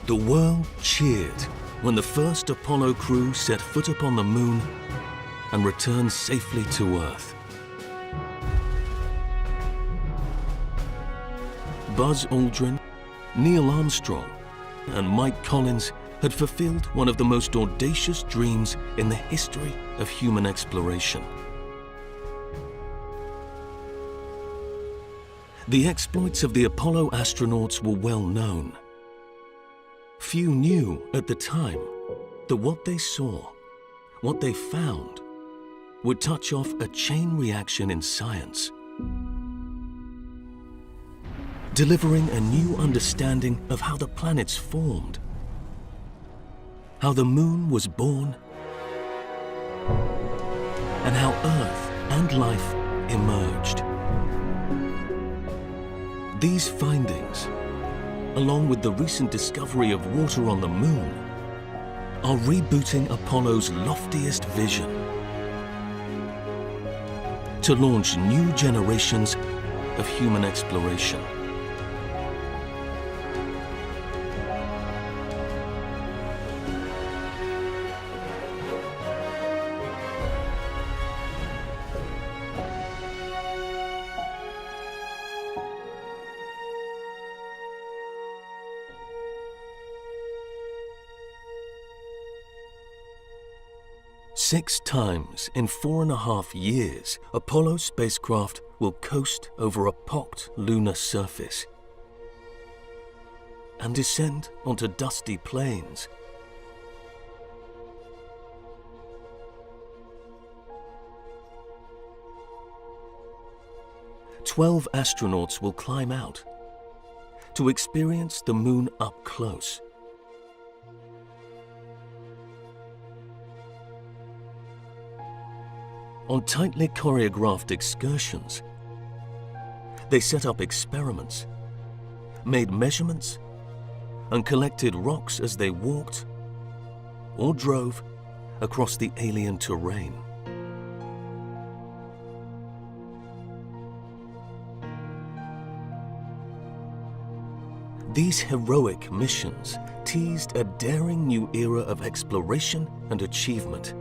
The world cheered when the first Apollo crew set foot upon the moon and returned safely to Earth. Buzz Aldrin, Neil Armstrong, and Mike Collins had fulfilled one of the most audacious dreams in the history of human exploration. The exploits of the Apollo astronauts were well known. Few knew at the time that what they saw, what they found, would touch off a chain reaction in science, delivering a new understanding of how the planets formed, how the moon was born, and how Earth and life emerged. These findings, along with the recent discovery of water on the moon, are rebooting Apollo's loftiest vision: to launch new generations of human exploration. Six times in 4.5 years, Apollo spacecraft will coast over a pocked lunar surface and descend onto dusty plains. "12 astronauts will climb out to experience the moon up close. On tightly choreographed excursions, they set up experiments, made measurements, and collected rocks as they walked or drove across the alien terrain. These heroic missions teased a daring new era of exploration and achievement.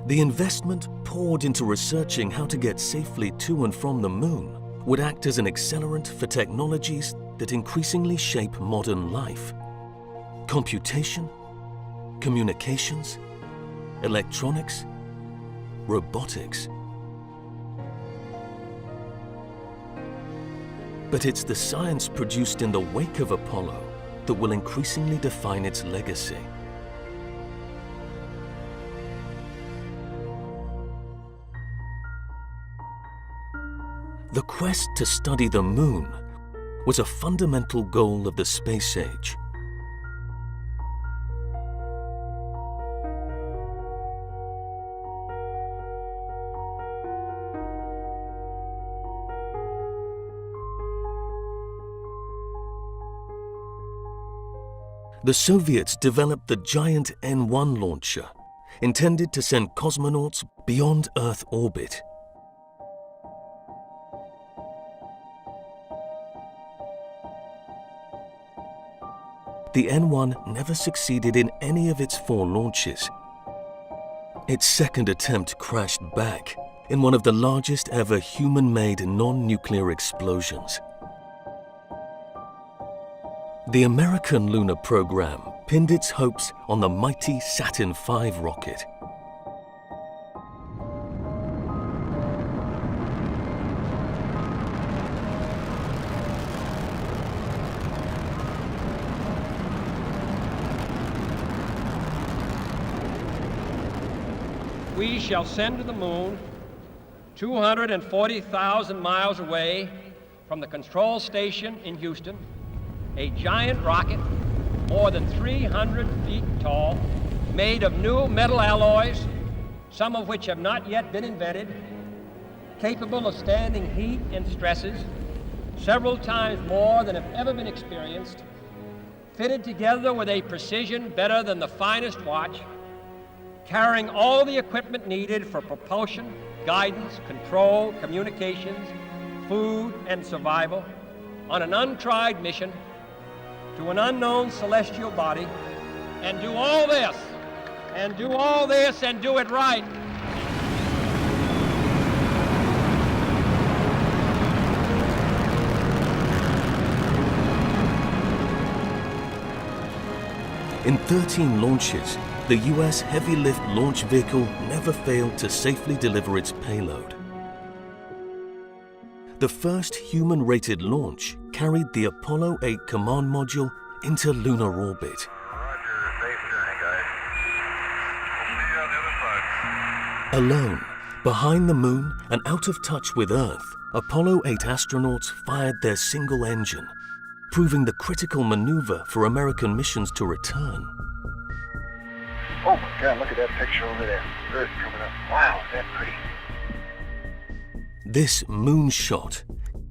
The investment poured into researching how to get safely to and from the moon would act as an accelerant for technologies that increasingly shape modern life: computation, communications, electronics, robotics. But it's the science produced in the wake of Apollo that will increasingly define its legacy. The quest to study the moon was a fundamental goal of the space age. The Soviets developed the giant N-1 launcher, intended to send cosmonauts beyond Earth orbit. The N-1 never succeeded in any of its 4 launches. Its second attempt crashed back in one of the largest ever human-made non-nuclear explosions. The American lunar program pinned its hopes on the mighty Saturn V rocket. We shall send to the moon, 240,000 miles away from the control station in Houston, a giant rocket more than 300 feet tall, made of new metal alloys, some of which have not yet been invented, capable of standing heat and stresses several times more than have ever been experienced, fitted together with a precision better than the finest watch, carrying all the equipment needed for propulsion, guidance, control, communications, food, and survival on an untried mission to an unknown celestial body and do all this, and do all this, and do it right. In 13 launches, the U.S. heavy-lift launch vehicle never failed to safely deliver its payload. The first human-rated launch carried the Apollo 8 command module into lunar orbit. Roger, safe journey, guys. We'll see you on the other side. Alone, behind the moon and out of touch with Earth, Apollo 8 astronauts fired their single engine, proving the critical maneuver for American missions to return. Oh my God, look at that picture over there. Earth coming up. Wow, is that pretty? This moonshot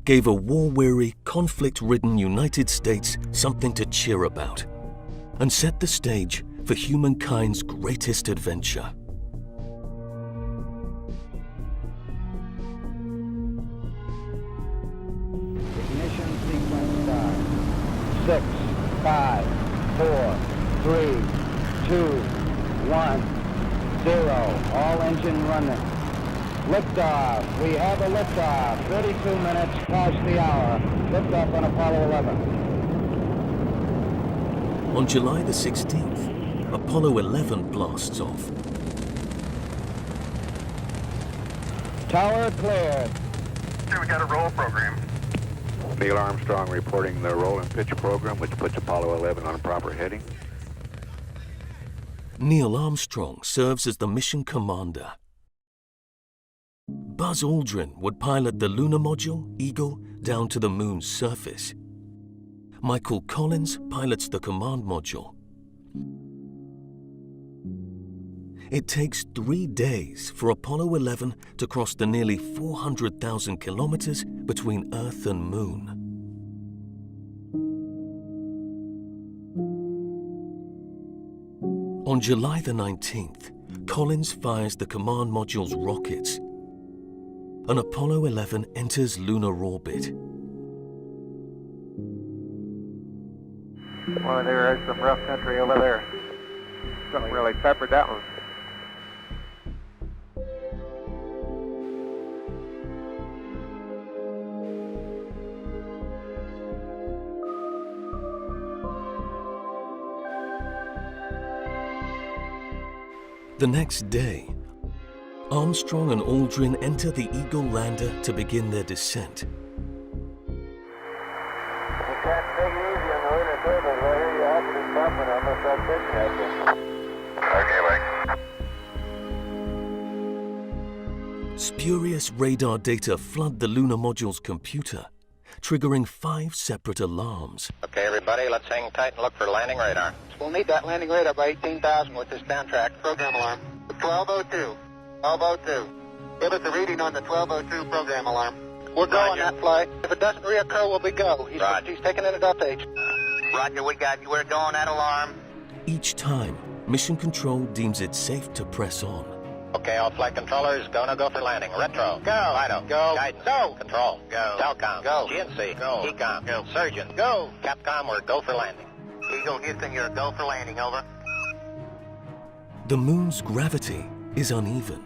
gave a war-weary, conflict-ridden United States something to cheer about and set the stage for humankind's greatest adventure. Ignition sequence start. 6, 5, 4, 3, 2, 1, 0. All engine running. Liftoff. We have a liftoff. 32 minutes past the hour. Liftoff on Apollo 11. On July the 16th, Apollo 11 blasts off. Tower cleared. Okay, we got a roll program. Neil Armstrong reporting the roll and pitch program, which puts Apollo 11 on a proper heading. Neil Armstrong serves as the mission commander. Buzz Aldrin would pilot the lunar module, Eagle, down to the moon's surface. Michael Collins pilots the command module. It takes 3 days for Apollo 11 to cross the nearly 400,000 kilometers between Earth and Moon. On July the 19th, Collins fires the command module's rockets, and Apollo 11 enters lunar orbit. Well, there is some rough country over there. Something really peppered that one. The next day, Armstrong and Aldrin enter the Eagle lander to begin their descent. You can't take it easy on the lunar surface. I hear you accident bumping. I must start pitching at you. Okay, Mike. Spurious radar data flood the lunar module's computer, triggering 5 separate alarms. Okay, everybody, let's hang tight and look for landing radar. We'll need that landing radar by 18,000 with this downtrack. Program alarm. 1202. 1202. Give us a reading on the 1202 program alarm. We're go on Roger. that flight. If it doesn't reoccur, we'll be go. Roger. He's taking it at up age. Roger, we got you. We're going at alarm. Each time, Mission Control deems it safe to press on. Okay, all flight controllers, go for landing. Retro. Go. Fido. Go. Guidance. Go. Control. Go. Telcom. Go. GNC. Go. Ecom. Go. Surgeon. Go. Capcom, we're go for landing. Eagle Houston, you're go for landing, over. The moon's gravity is uneven.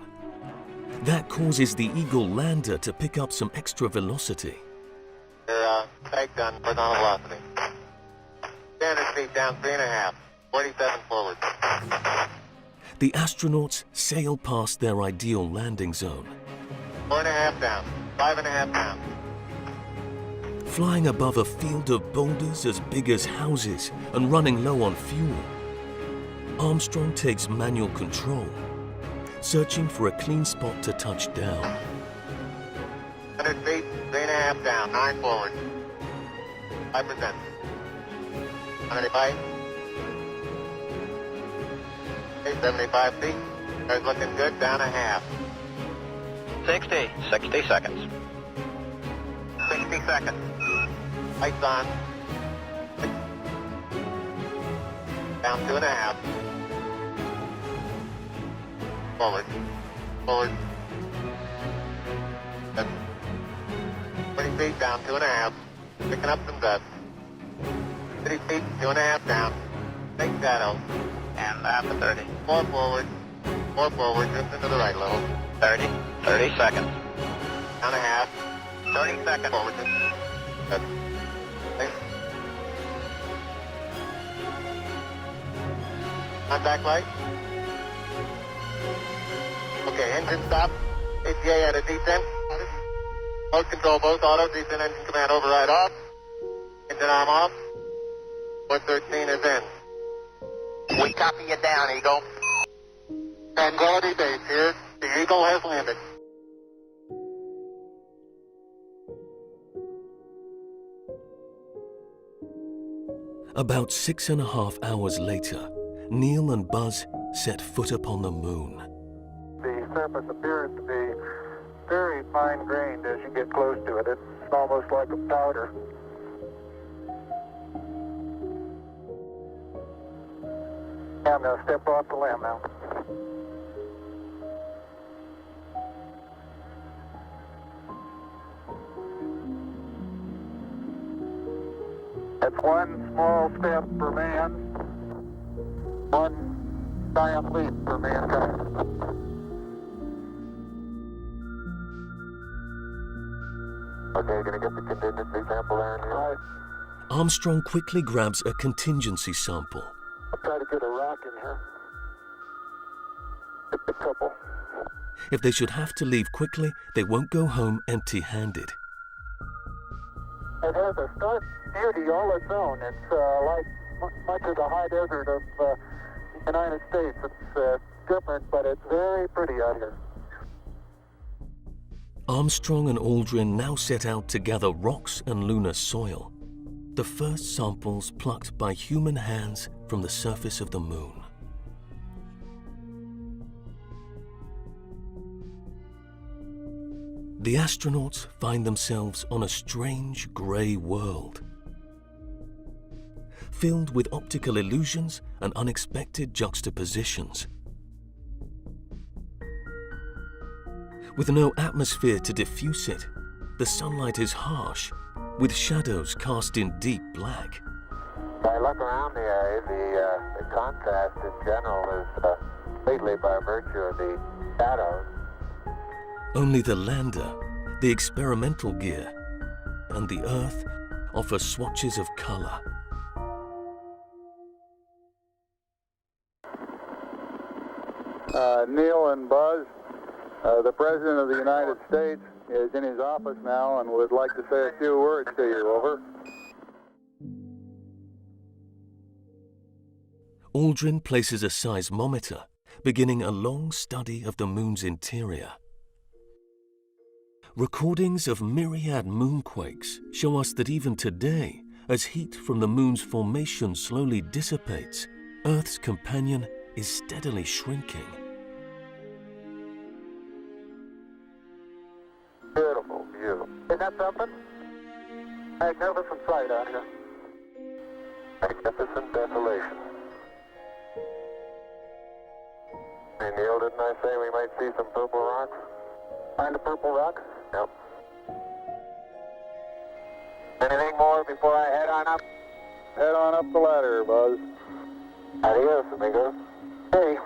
That causes the Eagle lander to pick up some extra velocity. Your tag gun for non-velocity. Standard speed down 3.5. 47 forward. The astronauts sail past their ideal landing zone. 4.5 down. 5.5 down. Flying above a field of boulders as big as houses and running low on fuel, Armstrong takes manual control, searching for a clean spot to touch down. 100 feet, 3.5 down, 9 forward. 5%. 105. 75 feet. Car's looking good, down a half. 60 seconds. 60 seconds. Lights on. Down 2.5. Forward. Forward. 20 feet, down 2.5. Picking up some dust. 3 feet, 2.5 down. Big shadow. And after 30. 4 forward. 4 forward, just into the right a little. 30. 30 seconds. Down a half. 30 seconds forward. Good. Contact light. Okay, engine stop. ATA at a descent. Mode control both auto. Descent engine command override off. Engine arm off. 113 is in. We copy you down, Eagle. Tranquility Base here. The Eagle has landed. About 6.5 hours later, Neil and Buzz set foot upon the moon. The surface appears to be very fine-grained as you get close to it. It's almost like a powder. I'm going to step off the limb now. That's one small step for man, one giant leap for mankind. Okay, gonna get the contingency sample there in here. Armstrong quickly grabs a contingency sample. I'll try to get a rock in here. Just a couple. If they should have to leave quickly, they won't go home empty-handed. It has a stark beauty all its own. It's like much of the high desert of the United States. It's different, but it's very pretty out here. Armstrong and Aldrin now set out to gather rocks and lunar soil, the first samples plucked by human hands from the surface of the moon. The astronauts find themselves on a strange grey world, filled with optical illusions and unexpected juxtapositions. With no atmosphere to diffuse it, the sunlight is harsh, with shadows cast in deep black. If I look around the area, the contrast in general is completely by virtue of the shadows. Only the lander, the experimental gear, and the Earth offer swatches of color. Neil and Buzz, the President of the United States is in his office now and would like to say a few words to you. Over. Aldrin places a seismometer, beginning a long study of the moon's interior. Recordings of myriad moonquakes show us that even today, as heat from the moon's formation slowly dissipates, Earth's companion is steadily shrinking. Beautiful view. Isn't that something? Magnificent sight out here. Magnificent desolation. Hey Neil, didn't I say we might see some purple rocks? Find a purple rock? Yep. Anything more before I head on up? Head on up the ladder, Buzz. Adios, amigos. Hey.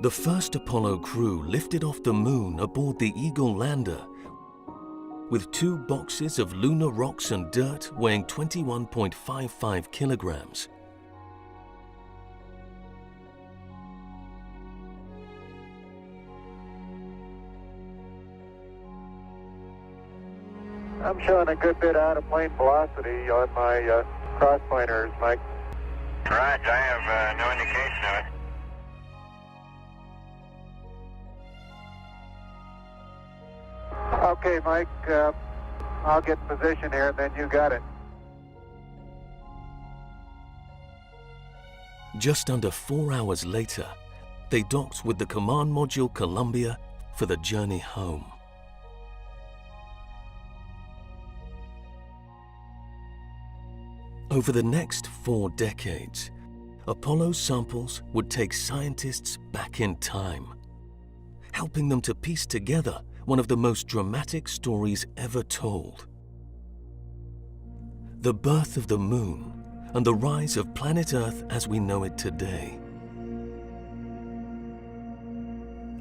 The first Apollo crew lifted off the moon aboard the Eagle lander with 2 boxes of lunar rocks and dirt weighing 21.55 kilograms. I'm showing a good bit out of plane velocity on my cross pointers, Mike. Right, I have no indication of it. Okay, Mike, I'll get position here, and then you got it. Just under 4 hours later, they docked with the command module Columbia for the journey home. Over the next 4 decades, Apollo samples would take scientists back in time, helping them to piece together one of the most dramatic stories ever told. The birth of the Moon and the rise of planet Earth as we know it today.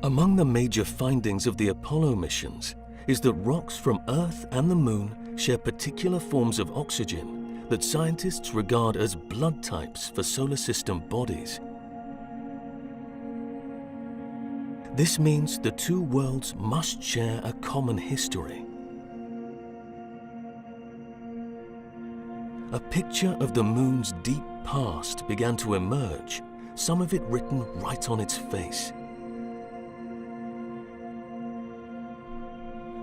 Among the major findings of the Apollo missions is that rocks from Earth and the Moon share particular forms of oxygen that scientists regard as blood types for solar system bodies. This means the two worlds must share a common history. A picture of the Moon's deep past began to emerge, some of it written right on its face.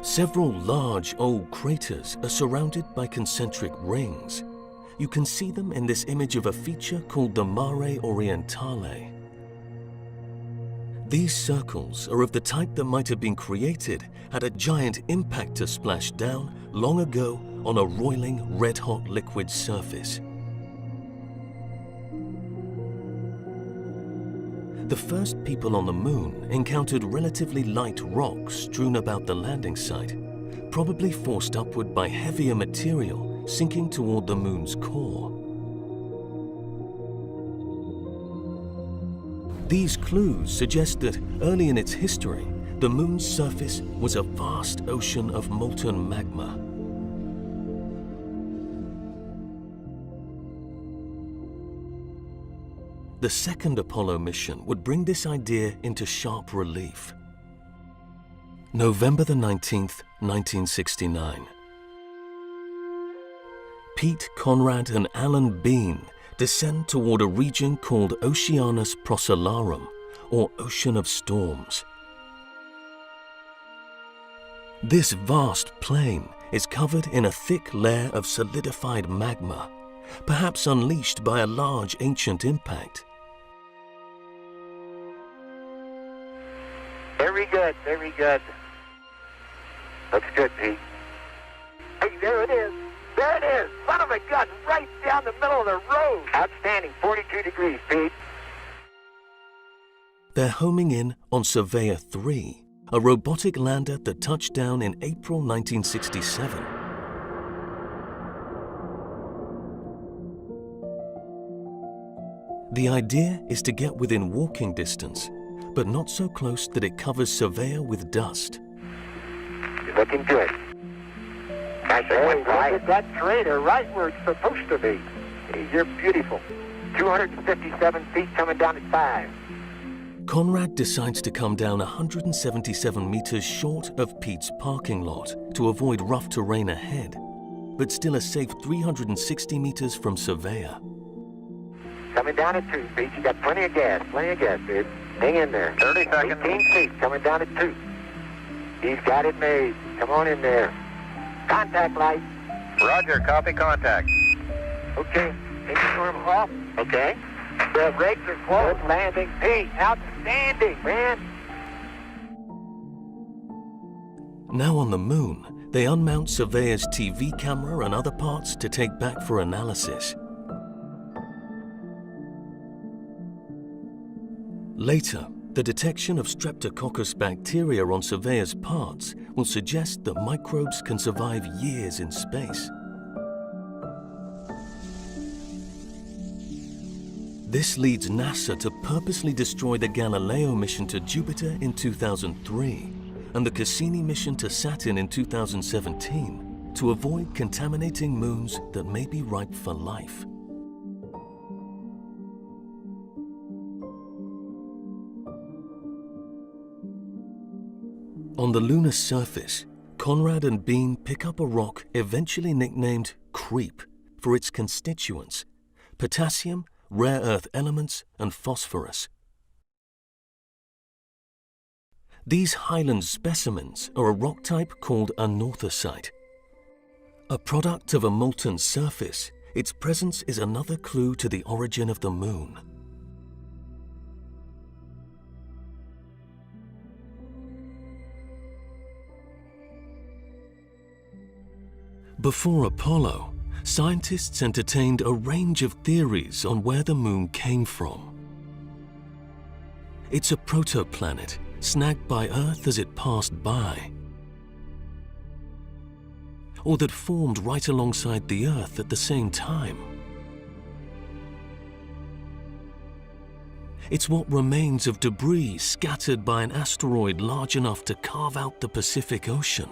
Several large old craters are surrounded by concentric rings. You can see them in this image of a feature called the Mare Orientale. These circles are of the type that might have been created had a giant impactor splashed down long ago on a roiling red-hot liquid surface. The first people on the Moon encountered relatively light rocks strewn about the landing site, probably forced upward by heavier material sinking toward the Moon's core. These clues suggest that early in its history, the Moon's surface was a vast ocean of molten magma. The second Apollo mission would bring this idea into sharp relief. November the 19th, 1969. Pete Conrad and Alan Bean descend toward a region called Oceanus Procellarum, or Ocean of Storms. This vast plain is covered in a thick layer of solidified magma, perhaps unleashed by a large ancient impact. Very good, very good. Looks good, Pete. Hey, there it is. There it is. Son of a gun, right down the middle of the road. Outstanding. 42 degrees, Pete. They're homing in on Surveyor 3, a robotic lander that touched down in April 1967. The idea is to get within walking distance, but not so close that it covers Surveyor with dust. You're looking good. Hey, look at that crater right where it's supposed to be. Hey, you're beautiful. 257 feet coming down at 5. Conrad decides to come down 177 meters short of Pete's parking lot to avoid rough terrain ahead, but still a safe 360 meters from Surveyor. Coming down at 2, Pete. You got plenty of gas, dude. Hang in there. 30 seconds. 18 feet coming down at 2. He's got it made. Come on in there. Contact light. Roger, copy contact. Okay. Engine arm off. Okay. The brakes are closed. Landing. Pete, outstanding, man. Now on the Moon, they unmount Surveyor's TV camera and other parts to take back for analysis. Later, the detection of Streptococcus bacteria on Surveyor's parts will suggest that microbes can survive years in space. This leads NASA to purposely destroy the Galileo mission to Jupiter in 2003 and the Cassini mission to Saturn in 2017 to avoid contaminating moons that may be ripe for life. On the lunar surface, Conrad and Bean pick up a rock eventually nicknamed Creep for its constituents: potassium, rare earth elements, and phosphorus. These highland specimens are a rock type called anorthosite. A product of a molten surface, its presence is another clue to the origin of the Moon. Before Apollo, Scientists entertained a range of theories on where the moon came from. It's a protoplanet snagged by Earth as it passed by, or that formed right alongside the Earth at the same time. It's what remains of debris scattered by an asteroid large enough to carve out the Pacific Ocean,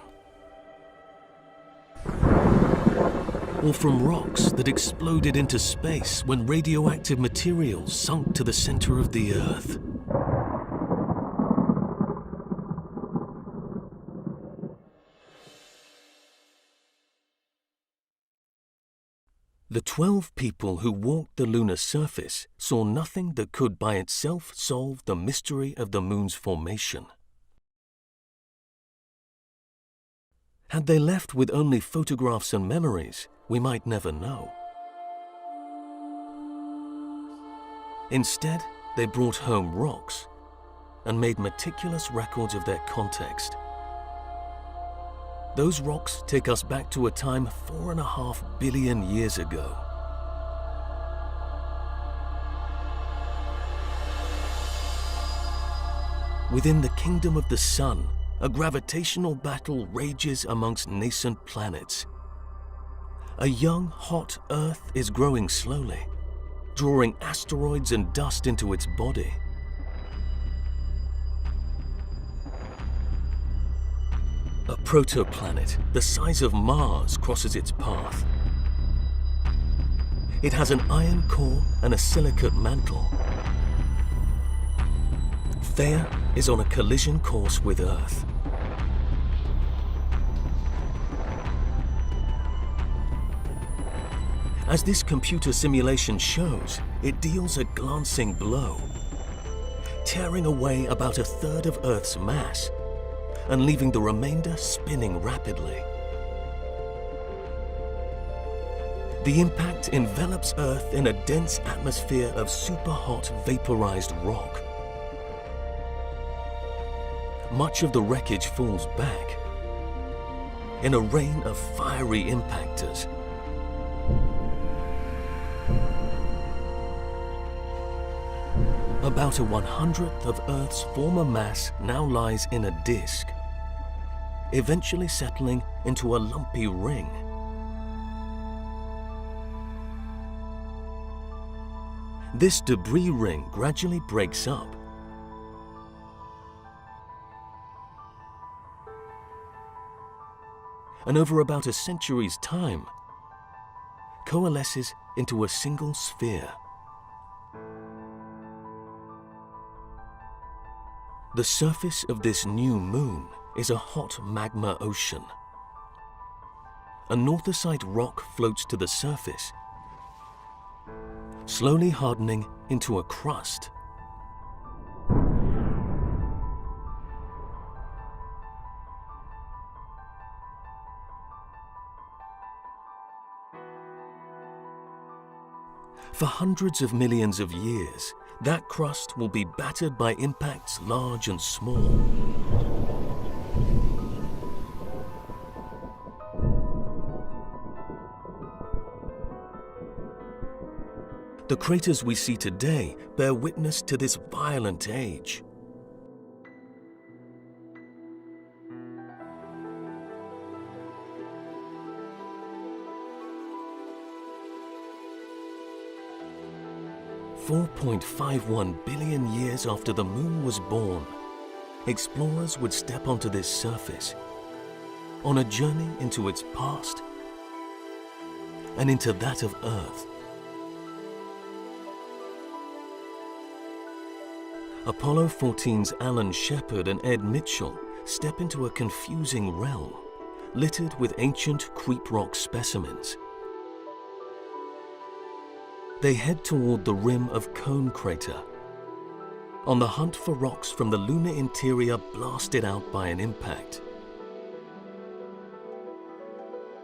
or from rocks that exploded into space when radioactive materials sunk to the center of the Earth. The 12 people who walked the lunar surface saw nothing that could by itself solve the mystery of the moon's formation. Had they left with only photographs and memories, we might never know. Instead, they brought home rocks and made meticulous records of their context. Those rocks take us back to a time 4.5 billion years ago. Within the kingdom of the sun, a gravitational battle rages amongst nascent planets. A young, hot Earth is growing slowly, drawing asteroids and dust into its body. A protoplanet the size of Mars crosses its path. It has an iron core and a silicate mantle. Theia is on a collision course with Earth. As this computer simulation shows, it deals a glancing blow, tearing away about 1/3 of Earth's mass and leaving the remainder spinning rapidly. The impact envelops Earth in a dense atmosphere of super-hot vaporized rock. Much of the wreckage falls back in a rain of fiery impactors. About 1/100th of Earth's former mass now lies in a disk, eventually settling into a lumpy ring. This debris ring gradually breaks up, and over about a century's time, coalesces into a single sphere. The surface of this new moon is a hot magma ocean. A northocite rock floats to the surface, slowly hardening into a crust. For hundreds of millions of years, that crust will be battered by impacts large and small. The craters we see today bear witness to this violent age. $4.51 billion years after the moon was born, explorers would step onto this surface on a journey into its past and into that of Earth. Apollo 14's Alan Shepard and Ed Mitchell step into a confusing realm littered with ancient creep rock specimens. They head toward the rim of Cone Crater, on the hunt for rocks from the lunar interior blasted out by an impact.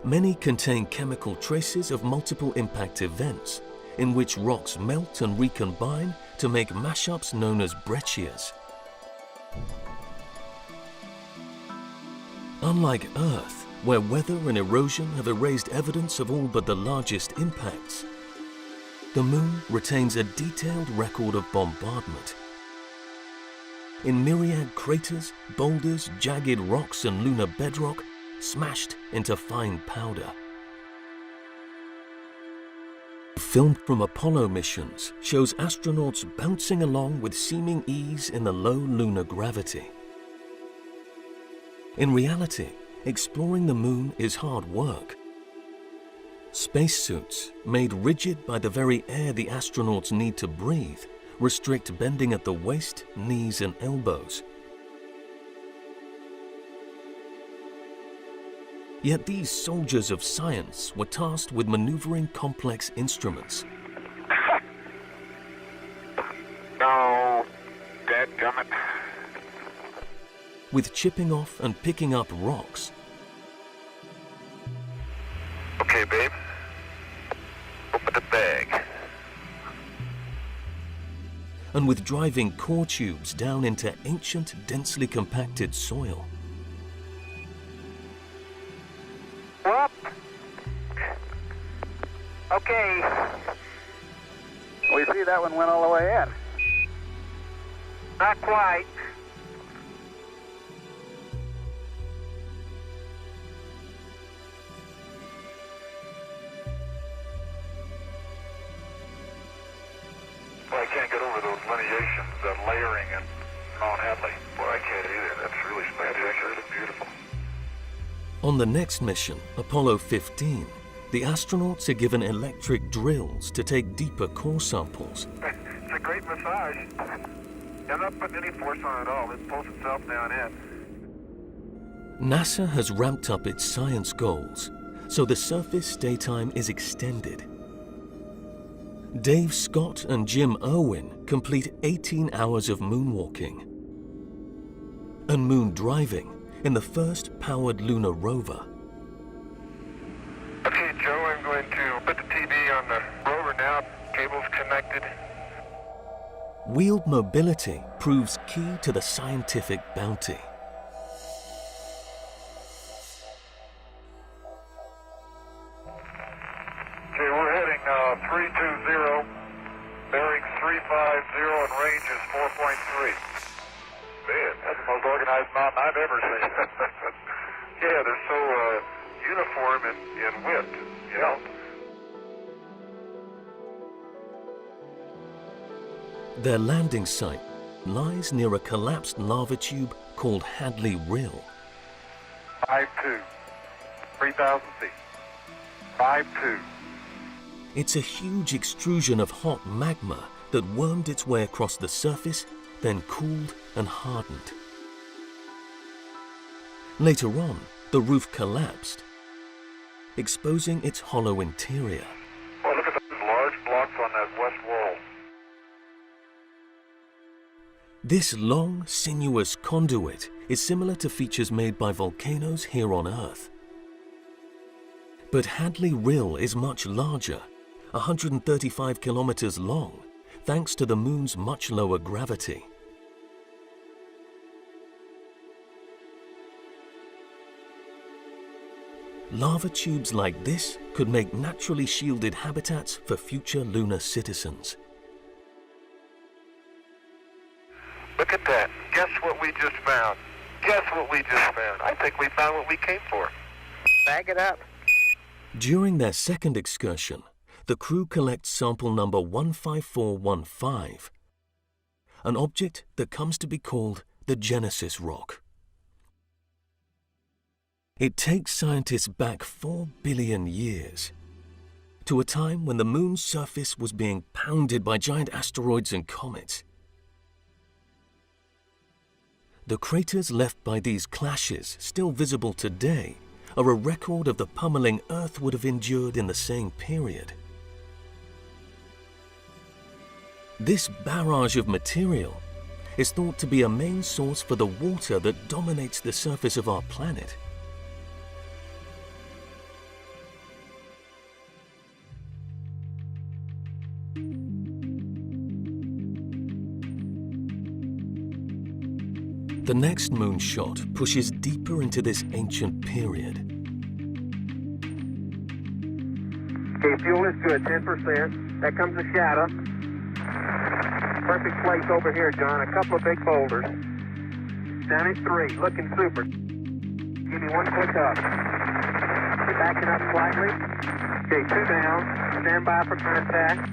Many contain chemical traces of multiple impact events, in which rocks melt and recombine to make mashups known as breccias. Unlike Earth, where weather and erosion have erased evidence of all but the largest impacts, the Moon retains a detailed record of bombardment. In myriad craters, boulders, jagged rocks and lunar bedrock smashed into fine powder. Film from Apollo missions shows astronauts bouncing along with seeming ease in the low lunar gravity. In reality, exploring the Moon is hard work. Spacesuits, made rigid by the very air the astronauts need to breathe, restrict bending at the waist, knees and elbows. Yet these soldiers of science were tasked with maneuvering complex instruments. No, dadgummit. With chipping off and picking up rocks. Okay, babe. Open the bag. And with driving core tubes down into ancient, densely compacted soil. Whoop. Okay. We see that one went all the way in. Not quite. Well, I can't get over those lineations, that layering and Mount Hadley. Boy, I can't either. That's really spectacular. It's beautiful. On the next mission, Apollo 15, the astronauts are given electric drills to take deeper core samples. It's a great massage. I'm not putting any force on it at all. It pulls itself down in. NASA has ramped up its science goals, so the surface stay time is extended. Dave Scott and Jim Irwin complete 18 hours of moonwalking and moon driving in the first powered lunar rover. Okay, Joe, I'm going to put the TV on the rover now. Cable's connected. Wheeled mobility proves key to the scientific bounty. Okay, we're heading 320, bearing 350, and range is 4.3. Man, that's the most organized mountain I've ever seen. Yeah, they're so uniform in width, you know. Their landing site lies near a collapsed lava tube called Hadley Rill. 5.2, 3,000 feet. 5.2. It's a huge extrusion of hot magma that wormed its way across the surface, then cooled and hardened. Later on, the roof collapsed, exposing its hollow interior. Oh, look at those large blocks on that west wall. This long, sinuous conduit is similar to features made by volcanoes here on Earth. But Hadley Rill is much larger, 135 kilometers long, thanks to the Moon's much lower gravity. Lava tubes like this could make naturally shielded habitats for future lunar citizens. Look at that. Guess what we just found? Guess what we just found? I think we found what we came for. Bag it up. During their second excursion, the crew collects sample number 15415, an object that comes to be called the Genesis Rock. It takes scientists back 4 billion years, to a time when the Moon's surface was being pounded by giant asteroids and comets. The craters left by these clashes, still visible today, are a record of the pummeling Earth would have endured in the same period. This barrage of material is thought to be a main source for the water that dominates the surface of our planet. The next moonshot pushes deeper into this ancient period. Okay, fuel is good, 10%. That comes the shadow. Perfect place over here, John. A couple of big boulders. Down at 3, looking super. Give me one click up. You're backing up slightly. Okay, 2 down. Stand by for contact.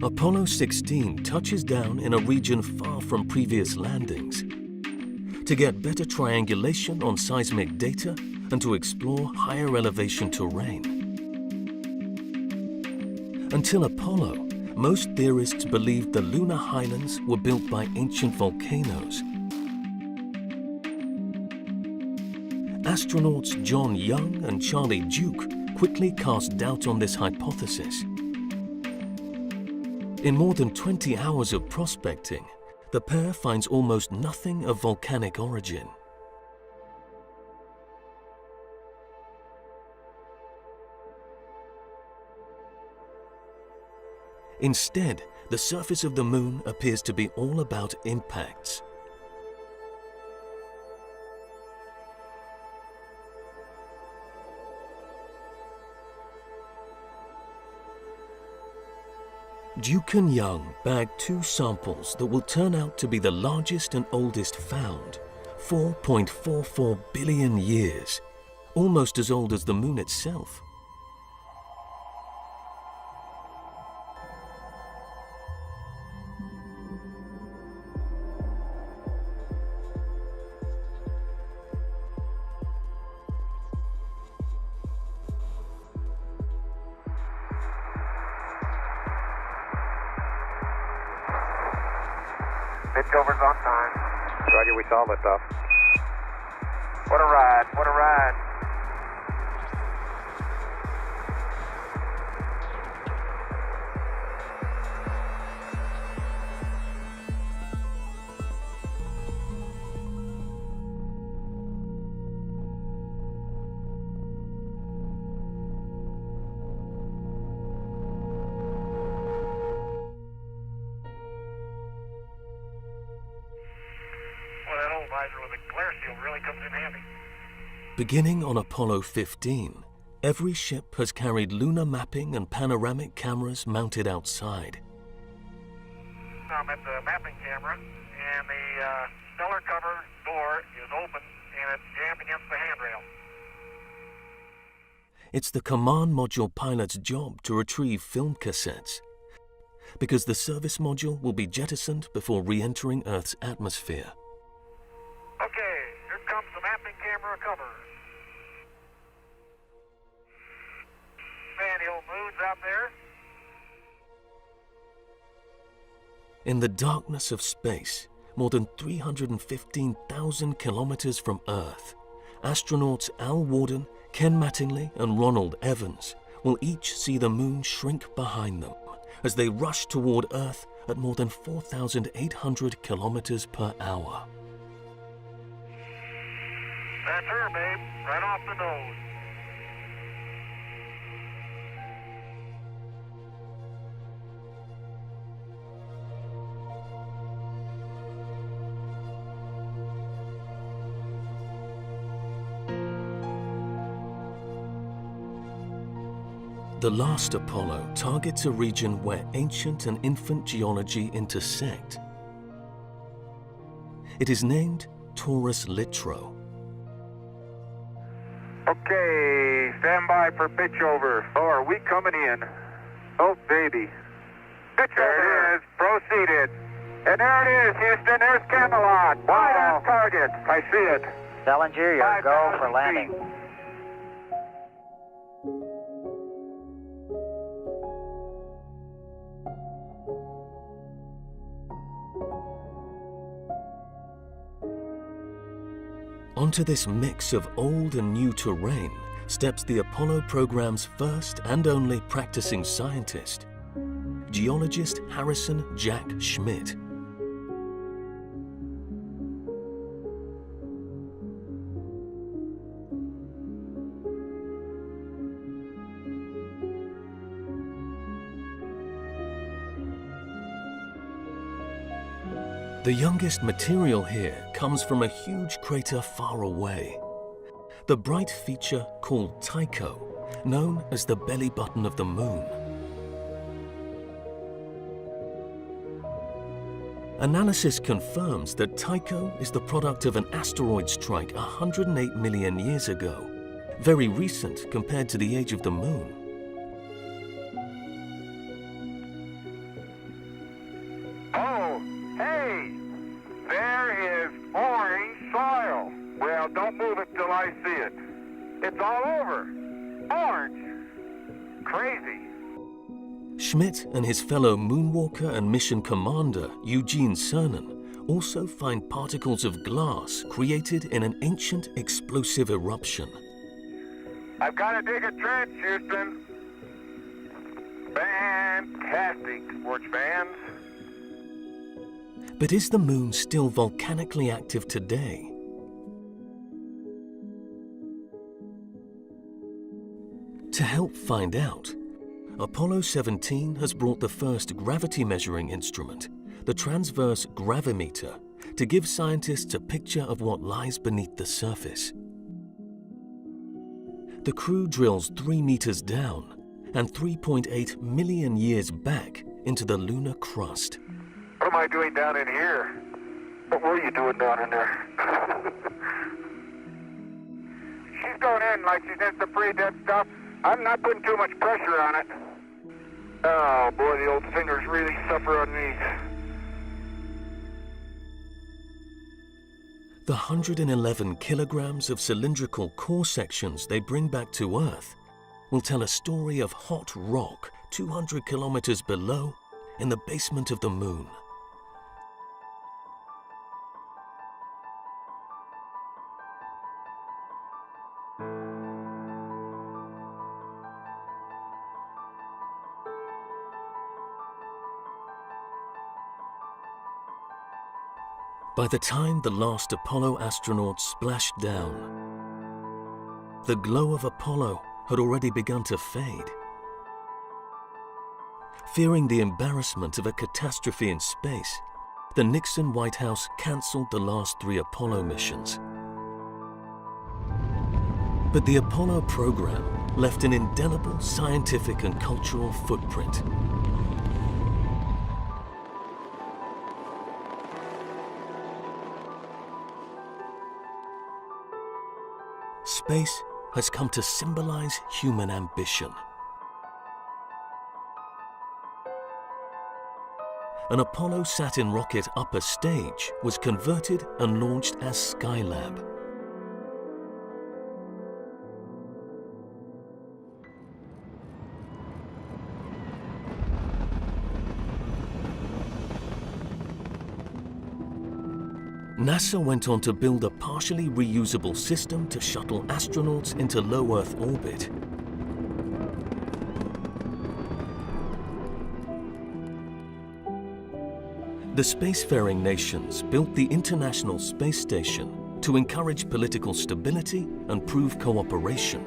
Apollo 16 touches down in a region far from previous landings to get better triangulation on seismic data and to explore higher elevation terrain. Until Apollo, most theorists believed the lunar highlands were built by ancient volcanoes. Astronauts John Young and Charlie Duke quickly cast doubt on this hypothesis. In more than 20 hours of prospecting, the pair finds almost nothing of volcanic origin. Instead, the surface of the moon appears to be all about impacts. Duke and Young bagged 2 samples that will turn out to be the largest and oldest found, 4.44 billion years, almost as old as the moon itself. Pitchover's on time. Roger, we saw lift off. What a ride, what a ride. With a glare shield really comes in handy. Beginning on Apollo 15, every ship has carried lunar mapping and panoramic cameras mounted outside. I'm at the mapping camera, and the stellar cover door is open, and it's jammed against the handrail. It's the command module pilot's job to retrieve film cassettes, because the service module will be jettisoned before re-entering Earth's atmosphere. Okay, here comes the mapping camera cover. Manual moves out there. In the darkness of space, more than 315,000 kilometers from Earth, astronauts Al Worden, Ken Mattingly, and Ronald Evans will each see the moon shrink behind them as they rush toward Earth at more than 4,800 kilometers per hour. That's her, babe, right off the nose. The last Apollo targets a region where ancient and infant geology intersect. It is named Taurus Littrow. Okay, stand by for pitch over. Oh, are we coming in? Oh, baby. Pitch there it is. Proceeded. And there it is, Houston. There's Camelot. Right on target. I see it. Bellinger, your go for landing. Onto this mix of old and new terrain steps the Apollo program's first and only practicing scientist, geologist Harrison Jack Schmitt. The youngest material here comes from a huge crater far away. the bright feature called Tycho, known as the belly button of the moon. Analysis confirms that Tycho is the product of an asteroid strike 108 million years ago, very recent compared to the age of the moon. Oh, hey! There is orange soil. Well, don't move it till I see it. It's all over. Orange. Crazy. Schmidt and his fellow moonwalker and mission commander, Eugene Cernan, also find particles of glass created in an ancient explosive eruption. I've got to dig a trench, Houston. Fantastic, sports fans. But is the moon still volcanically active today? To help find out, Apollo 17 has brought the first gravity measuring instrument, the transverse gravimeter, to give scientists a picture of what lies beneath the surface. The crew drills 3 meters down and 3.8 million years back into the lunar crust. What am I doing down in here? What were you doing down in there? She's going in like she's in some pretty dead stuff. I'm not putting too much pressure on it. Oh boy, the old fingers really suffer on these. The 111 kilograms of cylindrical core sections they bring back to Earth will tell a story of hot rock 200 kilometers below in the basement of the moon. By the time the last Apollo astronauts splashed down, the glow of Apollo had already begun to fade. Fearing the embarrassment of a catastrophe in space, the Nixon White House canceled the last 3 Apollo missions. But the Apollo program left an indelible scientific and cultural footprint. Space has come to symbolize human ambition. An Apollo Saturn rocket upper stage was converted and launched as Skylab. NASA went on to build a partially reusable system to shuttle astronauts into low Earth orbit. The spacefaring nations built the International Space Station to encourage political stability and prove cooperation.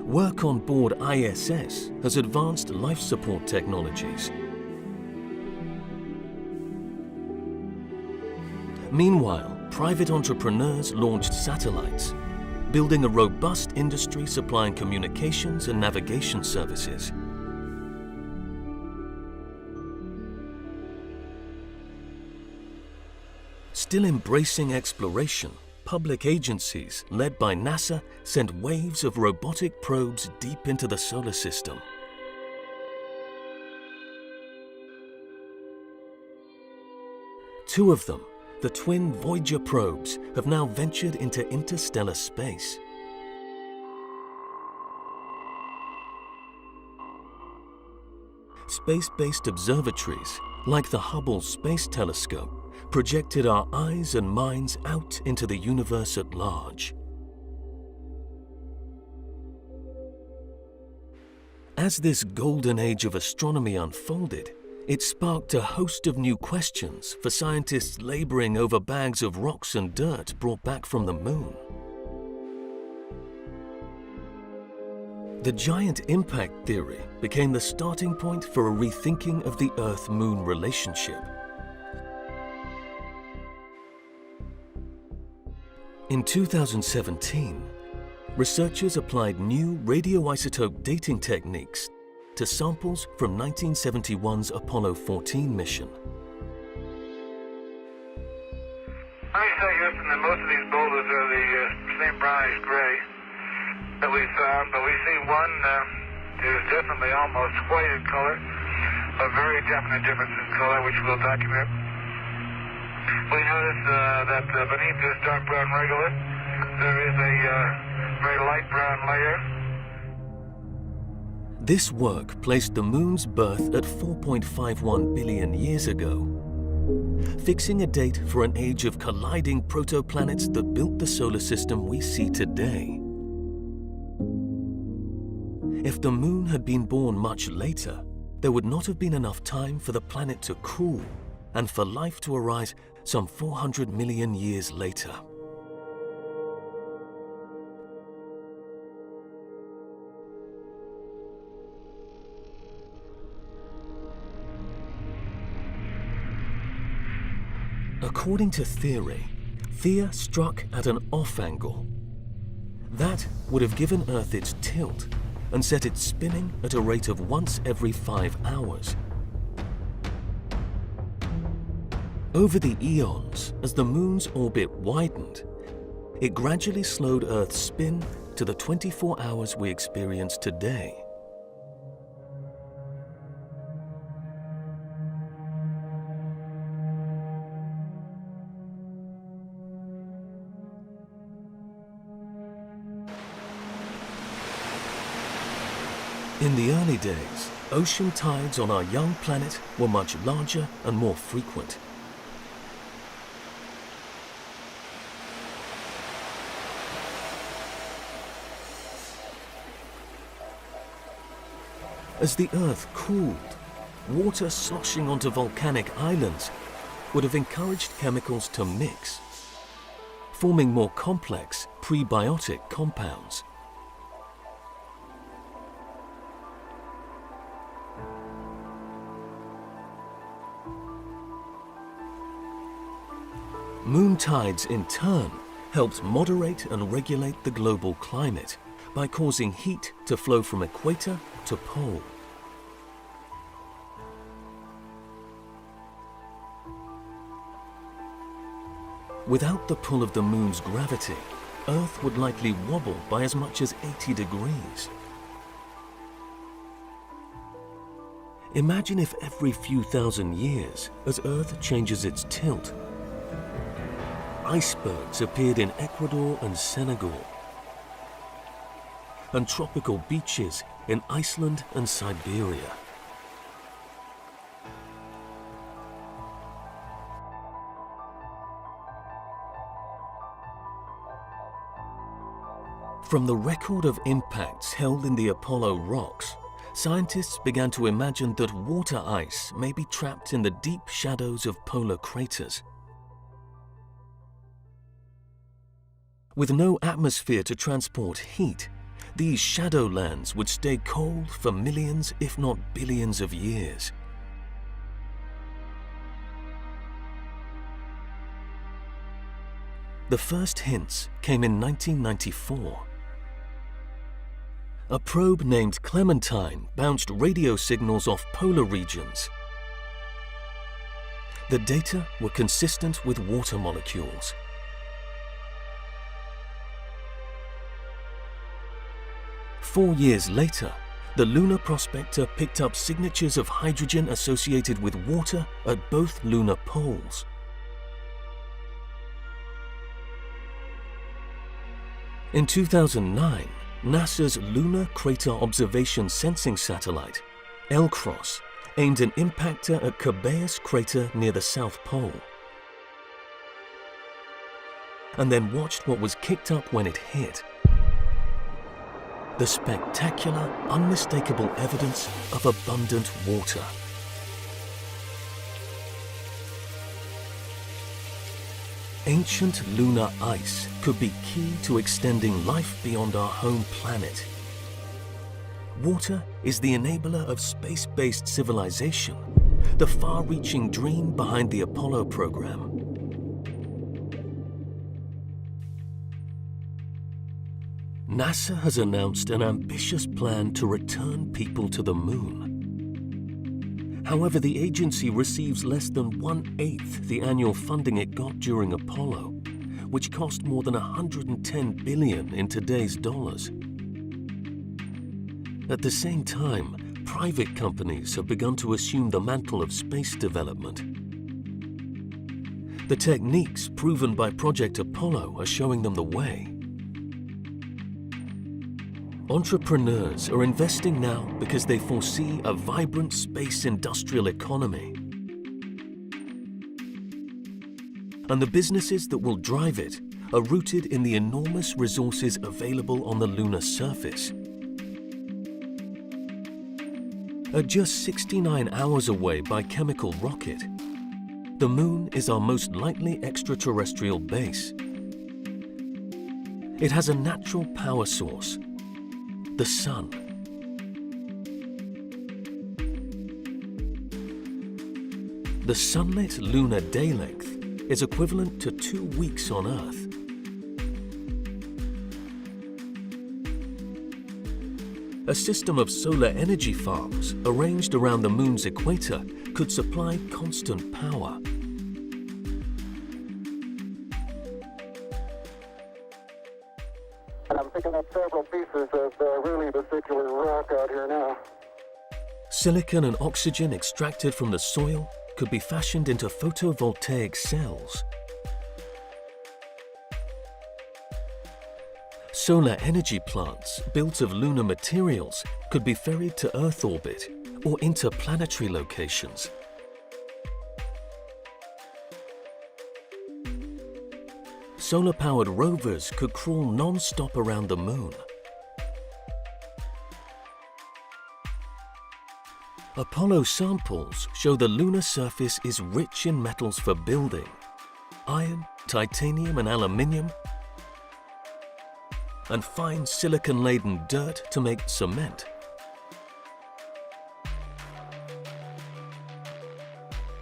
Work on board ISS has advanced life support technologies. Meanwhile, private entrepreneurs launched satellites, building a robust industry supplying communications and navigation services. Still embracing exploration, public agencies led by NASA sent waves of robotic probes deep into the solar system. Two of them, the twin Voyager probes, have now ventured into interstellar space. Space-based observatories, like the Hubble Space Telescope, projected our eyes and minds out into the universe at large. As this golden age of astronomy unfolded, it sparked a host of new questions for scientists laboring over bags of rocks and dirt brought back from the moon. The giant impact theory became the starting point for a rethinking of the Earth-Moon relationship. In 2017, researchers applied new radioisotope dating techniques to samples from 1971's Apollo 14 mission. Let me say, Houston, that most of these boulders are the same brownish gray that we found, but we see one is definitely almost white in color, a very definite difference in color, which we'll document. We notice that beneath this dark brown regolith, there is a very light brown layer. This work placed the Moon's birth at 4.51 billion years ago, fixing a date for an age of colliding protoplanets that built the solar system we see today. If the Moon had been born much later, there would not have been enough time for the planet to cool and for life to arise some 400 million years later. According to theory, Theia struck at an off angle. That would have given Earth its tilt and set it spinning at a rate of once every 5 hours. Over the eons, as the Moon's orbit widened, it gradually slowed Earth's spin to the 24 hours we experience today. In the early days, ocean tides on our young planet were much larger and more frequent. As the Earth cooled, water sloshing onto volcanic islands would have encouraged chemicals to mix, forming more complex prebiotic compounds. Moon tides, in turn, helped moderate and regulate the global climate by causing heat to flow from equator to pole. Without the pull of the Moon's gravity, Earth would likely wobble by as much as 80 degrees. Imagine if every few thousand years, as Earth changes its tilt, icebergs appeared in Ecuador and Senegal, and tropical beaches in Iceland and Siberia. From the record of impacts held in the Apollo rocks, scientists began to imagine that water ice may be trapped in the deep shadows of polar craters. With no atmosphere to transport heat, these shadowlands would stay cold for millions, if not billions of years. The first hints came in 1994. A probe named Clementine bounced radio signals off polar regions. The data were consistent with water molecules. Four years later, the lunar prospector picked up signatures of hydrogen associated with water at both lunar poles. In 2009, NASA's Lunar Crater Observation Sensing Satellite, LCROSS, aimed an impactor at Cabeus Crater near the South Pole, and then watched what was kicked up when it hit. The spectacular, unmistakable evidence of abundant water. Ancient lunar ice could be key to extending life beyond our home planet. Water is the enabler of space-based civilization, the far-reaching dream behind the Apollo program. NASA has announced an ambitious plan to return people to the moon. However, the agency receives less than 1/8 the annual funding it got during Apollo, which cost more than $110 billion in today's dollars. At the same time, private companies have begun to assume the mantle of space development. The techniques proven by Project Apollo are showing them the way. Entrepreneurs are investing now because they foresee a vibrant space industrial economy. And the businesses that will drive it are rooted in the enormous resources available on the lunar surface. At just 69 hours away by chemical rocket, the moon is our most likely extraterrestrial base. It has a natural power source, the sun. The sunlit lunar day length is equivalent to 2 weeks on Earth. A system of solar energy farms arranged around the moon's equator could supply constant power. I'm picking up several pieces of really vesicular rock out here now. Silicon and oxygen extracted from the soil could be fashioned into photovoltaic cells. Solar energy plants built of lunar materials could be ferried to Earth orbit or interplanetary locations. Solar-powered rovers could crawl non-stop around the moon. Apollo samples show the lunar surface is rich in metals for building: iron, titanium and aluminium, and fine silicon-laden dirt to make cement.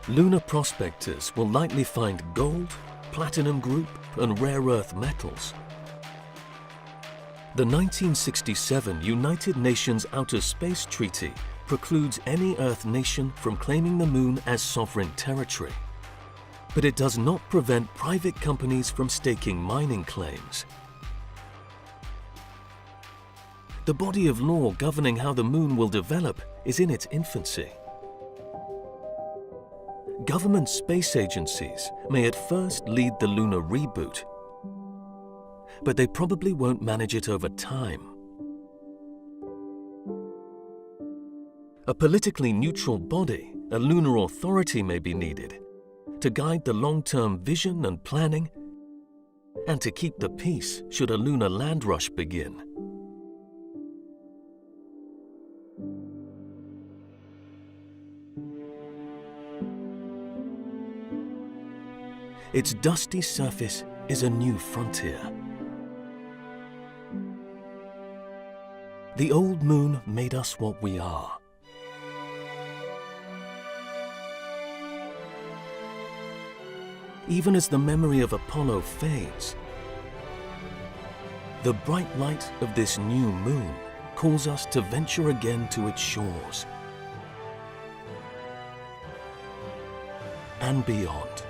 Lunar prospectors will likely find gold, platinum group and rare earth metals. The 1967 United Nations Outer Space Treaty precludes any Earth nation from claiming the moon as sovereign territory. But it does not prevent private companies from staking mining claims. The body of law governing how the moon will develop is in its infancy. Government space agencies may at first lead the lunar reboot, but they probably won't manage it over time. A politically neutral body, a lunar authority, may be needed to guide the long-term vision and planning, and to keep the peace should a lunar land rush begin. Its dusty surface is a new frontier. The old moon made us what we are. Even as the memory of Apollo fades, the bright light of this new moon calls us to venture again to its shores and beyond.